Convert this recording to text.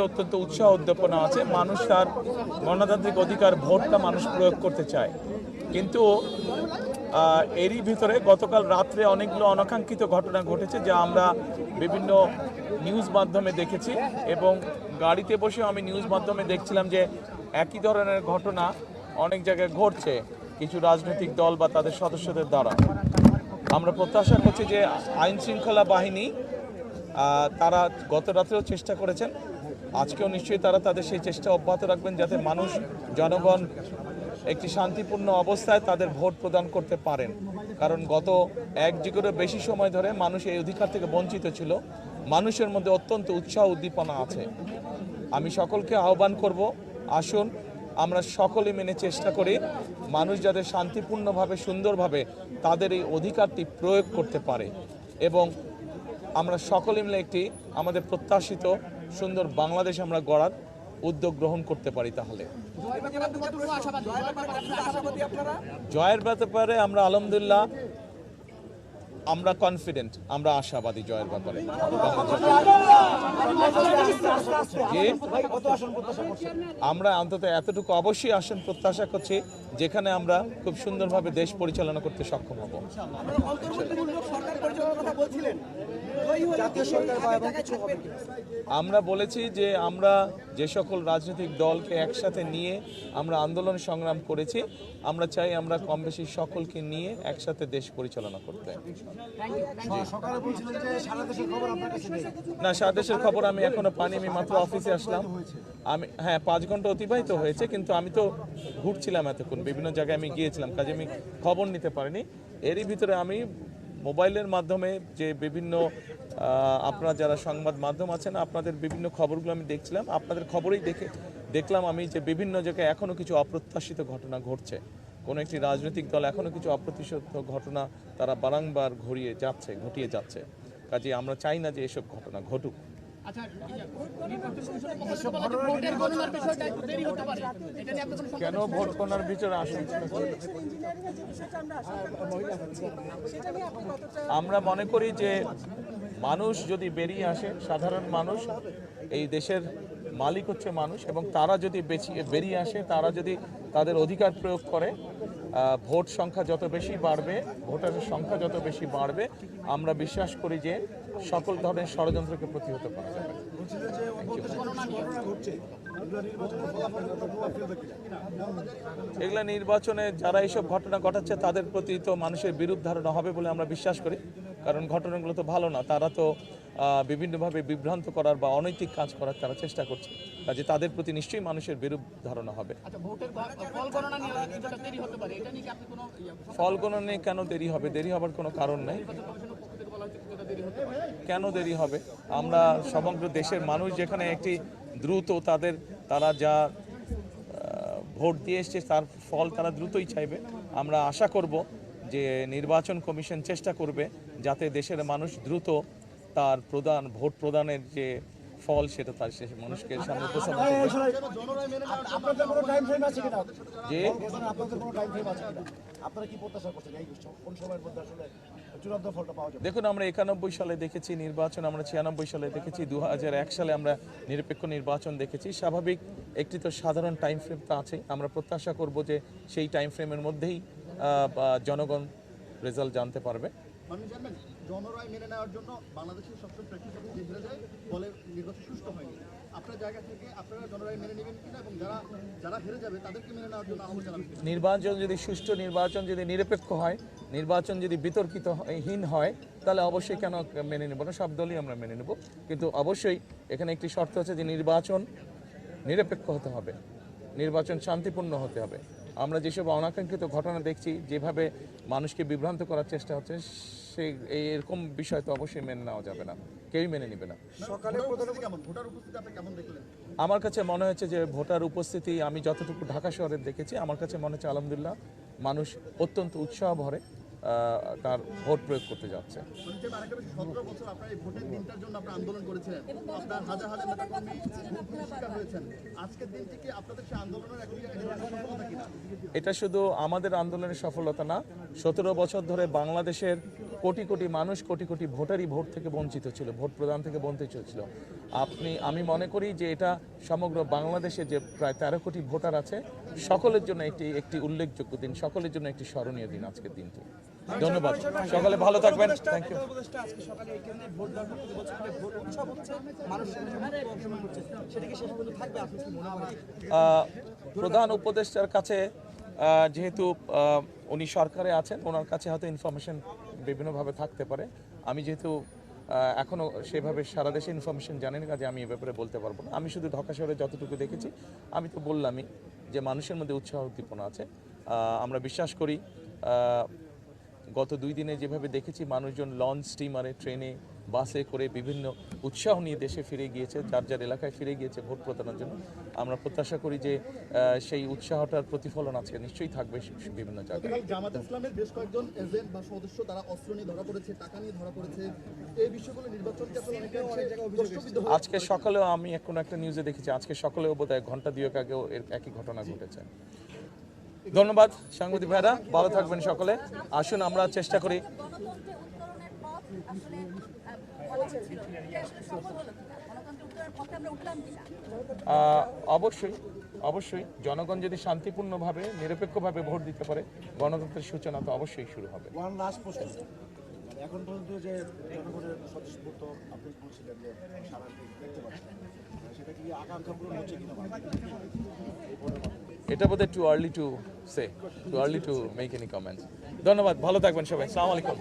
অত্যন্ত উৎসাহ উদ্দীপনা আছে। মানুষ তার গণতান্ত্রিক অধিকার ভোটটা মানুষ প্রয়োগ করতে চায়, কিন্তু এরই ভিতরে গতকাল রাত্রে অনেকগুলো অনাকাঙ্ক্ষিত ঘটনা ঘটেছে যা আমরা বিভিন্ন নিউজ মাধ্যমে দেখেছি, এবং গাড়িতে বসেও আমি নিউজ মাধ্যমে দেখছিলাম যে একই ধরনের ঘটনা অনেক জায়গায় ঘটছে কিছু রাজনৈতিক দল বা তাদের সদস্যদের দ্বারা। আমরা প্রত্যাশা করছি যে আইন শৃঙ্খলা বাহিনী তারা গত রাত্রেও চেষ্টা করেছেন, আজকেও নিশ্চয়ই তারা তাদের সেই চেষ্টা অব্যাহত রাখবেন যাতে মানুষ জনগণ একটি শান্তিপূর্ণ অবস্থায় তাদের ভোট প্রদান করতে পারেন। কারণ গত এক যুগেরও বেশি সময় ধরে মানুষ এই অধিকার থেকে বঞ্চিত ছিল। মানুষের মধ্যে অত্যন্ত উৎসাহ উদ্দীপনা আছে। আমি সকলকে আহ্বান করব, আসুন আমরা সকলে মেনে চেষ্টা করি মানুষ যাতে শান্তিপূর্ণভাবে সুন্দরভাবে তাদের এই অধিকারটি প্রয়োগ করতে পারে, এবং আমরা সকলে মিলে একটি আমাদের প্রত্যাশিত সুন্দর বাংলাদেশ আমরা গড়ার উদ্যোগ গ্রহণ করতে পারি। তাহলে জয়ের ব্যাপারে আমরা আলহামদুলিল্লাহ আমরা কনফিডেন্ট, আমরা আশাবাদী জয়ের ব্যাপারে। আমরা অন্তত এতটুকু অবশ্যই আসন প্রত্যাশা করছি যেখানে আমরা খুব সুন্দরভাবে দেশ পরিচালনা করতে সক্ষম হব। আমরা বলেছি যে আমরা যে সকল রাজনৈতিক দলকে একসাথে নিয়ে আমরা আন্দোলন সংগ্রাম করেছি, আমরা চাই আমরা কম বেশি সকলকে নিয়ে একসাথে দেশ পরিচালনা করতে। না, সারা দেশের খবর আমি এখনো পাইনি, আমি মাত্র অফিসে আসলাম। আমি 5 ঘন্টা অতিবাহিত হয়েছে, কিন্তু আমি তো ঘুরছিলাম এতক্ষণ, বিভিন্ন জায়গায় আমি গিয়েছিলাম, কাজে আমি খবর নিতে পারিনি। এরই ভিতরে আমি মোবাইলের মাধ্যমে যে বিভিন্ন আপনারা যারা সংবাদ মাধ্যম আছেন আপনাদের বিভিন্ন খবরগুলো আমি দেখছিলাম, আপনাদের খবরেই দেখলাম আমি যে বিভিন্ন জায়গায় এখনও কিছু অপ্রত্যাশিত ঘটনা ঘটছে। কোনো একটি রাজনৈতিক দল এখনও কিছু অপ্রত্যাশিত ঘটনা তারা বারংবার ঘটিয়ে যাচ্ছে। কাজে আমরা চাই না যে এসব ঘটনা ঘটুক। কেন ভোট গণনার ভিতরে আশঙ্কা? আমরা মনে করি যে মানুষ যদি বেরিয়ে আসে, সাধারণ মানুষ, এই দেশের মালিক হচ্ছে মানুষ, এবং তারা যদি বেরিয়ে আসে, তারা যদি তাদের অধিকার প্রয়োগ করে, ভোট সংখ্যা যত বেশি বাড়বে, ভোটারের সংখ্যা যত বেশি বাড়বে, আমরা বিশ্বাস করি যে সকল ধরনের ষড়যন্ত্রকে প্রতিহত করা যাবে। এগুলা নির্বাচনে যারা এইসব ঘটনা ঘটাচ্ছে তাদের প্রতি তো মানুষের বিরূপ ধারণা হবে বলে আমরা বিশ্বাস করি, কারণ ঘটনাগুলো তো ভালো না। তারা তো বিভিন্নভাবে বিভ্রান্ত করার বা অনৈতিক কাজ করার তারা চেষ্টা করছে, কাজে তাদের প্রতি নিশ্চয়ই মানুষের বিরূপ ধারণা হবে। ফল গণনা নিয়ে কেন দেরি হবে? দেরি হবার কোনো কারণ নেই। কেন দেরি হবে? আমরা সমগ্র দেশের মানুষ যেখানে একটি দ্রুত তারা যা ভোট দিয়ে এসছে তার ফল তারা দ্রুতই চাইবে। আমরা আশা করব যে নির্বাচন কমিশন চেষ্টা করবে যাতে দেশের মানুষ দ্রুত তার ভোট প্রদানের যে ফল সেটা তার শেষে মানুষকে সামনে উপস্থাপন করবে। দেখুন, আমরা 91 সালে দেখেছি নির্বাচন, আমরা 96 সালে দেখেছি, 2001 সালে আমরা নিরপেক্ষ নির্বাচন দেখেছি। স্বাভাবিক একটি তো সাধারণ টাইম ফ্রেম তো আছে। আমরা প্রত্যাশা করব যে সেই টাইম ফ্রেমের মধ্যেই জনগণ রেজাল্ট জানতে পারবে। জনরায় মেনে নেওয়ার জন্য বাংলাদেশের সবচেয়ে প্র্যাকটিস যে হেরে যায় ফলে নির্বাচন সুষ্ঠু হয়নি। আপনার জায়গা থেকে আপনারা জনরায় মেনে নেবেন কিনা, এবং যারা হেরে যাবে তাদেরকে মেনে নেওয়ার জন্য আহ্বান জানাবেন? নির্বাচন যদি সুষ্ঠু, নির্বাচন যদি নিরপেক্ষ হয়, নির্বাচন যদি বিতর্কিতহীন হয়, তাহলে অবশ্যই কেন মেনে নেব না, সব দলই আমরা মেনে নেব। কিন্তু অবশ্যই এখানে একটি শর্ত আছে যে নির্বাচন নিরপেক্ষ হতে হবে, নির্বাচন শান্তিপূর্ণ হতে হবে। আমরা যেসব অনাকাঙ্ক্ষিত ঘটনা দেখছি, যেভাবে মানুষকে বিভ্রান্ত করার চেষ্টা হচ্ছে, সেই এরকম বিষয় তো অবশ্যই মেনে নেওয়া যাবে না, কেউই মেনে নেবে না। আমার কাছে মনে হচ্ছে যে ভোটার উপস্থিতি আমি যতটুকু ঢাকা শহরে দেখেছি, আমার কাছে মনে হচ্ছে আলহামদুলিল্লাহ মানুষ অত্যন্ত উৎসাহ ভরে তার ভোট প্রয়োগ করতে যাচ্ছে। এটা শুধু আমাদের আন্দোলনের সফলতা না, 17 বছর ধরে বাংলাদেশের কোটি কোটি মানুষ, কোটি কোটি ভোটারই ভোট থেকে বঞ্চিত ছিল, ভোট প্রদান থেকে বঞ্চিত ছিল। আমি মনে করি যে এটা সমগ্র বাংলাদেশে যে প্রায় 13 কোটি ভোটার আছে সকলের জন্য একটি উল্লেখযোগ্য দিন, সকলের জন্য একটি স্মরণীয় দিন আজকের দিনটি। ধন্যবাদ, সকালে ভালো থাকবেন। Thank you. প্রধান উপদেষ্টার কাছে যেহেতু উনি সরকারে আছেন, ওনার কাছে হয়তো ইনফরমেশন বিভিন্নভাবে থাকতে পারে। আমি যেহেতু এখনও সেভাবে সারা দেশে ইনফরমেশন জানি না, কাজে আমি এ ব্যাপারে বলতে পারবো না। আমি শুধু ঢাকা শহরে যতটুকু দেখেছি, আমি তো বললামই যে মানুষের মধ্যে উৎসাহ উদ্দীপনা আছে। আমরা বিশ্বাস করি গত 2 দিনে যেভাবে দেখেছি মানুষজন লঞ্চ, স্টিমারে, ট্রেনে, বাসে করে বিভিন্ন উৎসাহ নিয়ে দেশে ফিরে গিয়েছে, যার যার এলাকায় ফিরে গিয়েছে ভোট প্রদানের জন্য। আমরা প্রত্যাশা করি যে সেই উৎসাহটার প্রতিফলন আজকে নিশ্চয়ই থাকবে বিভিন্ন জায়গায়। জামাত ইসলামের বেশ কয়েকজন এজেন্ট বা সদস্য তারা অস্ত্র নিয়ে ধরা পড়েছে, টাকা নিয়ে ধরা পড়েছে। এই বিষয়গুলো নির্বাচনকে আসলে প্রশ্নবিদ্ধ হয়ে আজকে সকালেও আমি কোনো একটা নিউজে দেখেছি, আজকে সকালেও বোধহয় ঘন্টা 2 আগেও এর একই ঘটনা ঘটেছে। ধন্যবাদ সাংবাদিক ভাইরা, ভালো থাকবেন সকলে। আসুন আমরা চেষ্টা করি। অবশ্যই জনগণ যদি শান্তিপূর্ণভাবে নিরপেক্ষভাবে ভোট দিতে পারে, গণতন্ত্রের সূচনা তো অবশ্যই শুরু হবে। এখন পর্যন্ত যে জনগণের স্বতঃস্ফূর্ত আপনি বলছিলেন যে সারা দেখতে পাচ্ছেন, সেটা কি আকাঙ্ক্ষা পূরণ হচ্ছে কিনা? এটা বোধহয় too early to make any comments. ধন্যবাদ, ভালো থাকবেন সবাই। আসসালামু আলাইকুম।